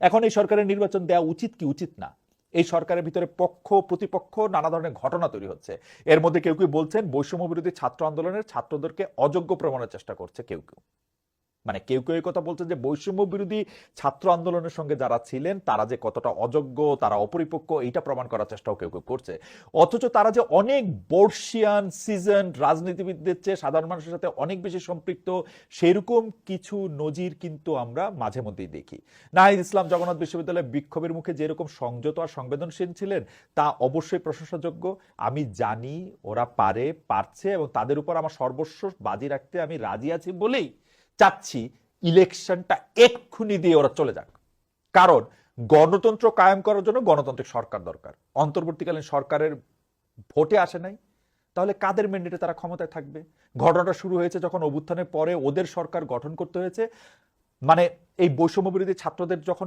এখন এই সরকারের নির্বাচন দেওয়া উচিত কি উচিত না, এই সরকারের ভিতরে পক্ষ প্রতিপক্ষ নানা ধরনের ঘটনা তৈরি হচ্ছে। এর মধ্যে কেউ কেউ বলছেন বৈষম্য বিরোধী ছাত্র আন্দোলনের ছাত্রদেরকে অযোগ্য প্রমাণের চেষ্টা করছে কেউ কেউ। মানে কেউ কেউ এই কথা বলছেন যে বৈষম্য বিরোধী ছাত্র আন্দোলনের সঙ্গে যারা ছিলেন তারা যে কতটা অযোগ্য, তারা অপরিপক্ক, এইটা প্রমাণ করার চেষ্টাও কেউ কেউ করছে। অথচ তারা যে অনেক বর্ষিয়ান সিজনড রাজনীতিবিদদের চেয়ে সাধারণ মানুষের সাথে অনেক বেশি সম্পৃক্ত, সেরকম কিছু নজির কিন্তু আমরা মাঝে মধ্যেই দেখি। নাহিদ ইসলাম জগন্নাথ বিশ্ববিদ্যালয়ের বিক্ষোভের মুখে যেরকম সংযত আর সংবেদনশীল ছিলেন তা অবশ্যই প্রশংসাযোগ্য। আমি জানি ওরা পারছে এবং তাদের উপর আমার সর্বস্ব বাজি রাখতে আমি রাজি আছি বলেই চাচ্ছি ইলেকশনটা এক্ষুনি দিয়ে ওরা চলে যাক। কারণ গণতন্ত্র কায়েম করার জন্য গণতান্ত্রিক সরকার দরকার। অন্তর্বর্তীকালীন সরকারের ভোটে আসে নাই, তাহলে কাদের ম্যান্ডেটে তারা ক্ষমতায় থাকবে? ঘটনাটা শুরু হয়েছে যখন অভ্যুত্থানের পরে ওদের সরকার গঠন করতে হয়েছে, মানে এই বৈষম্য বিরোধী ছাত্রদের যখন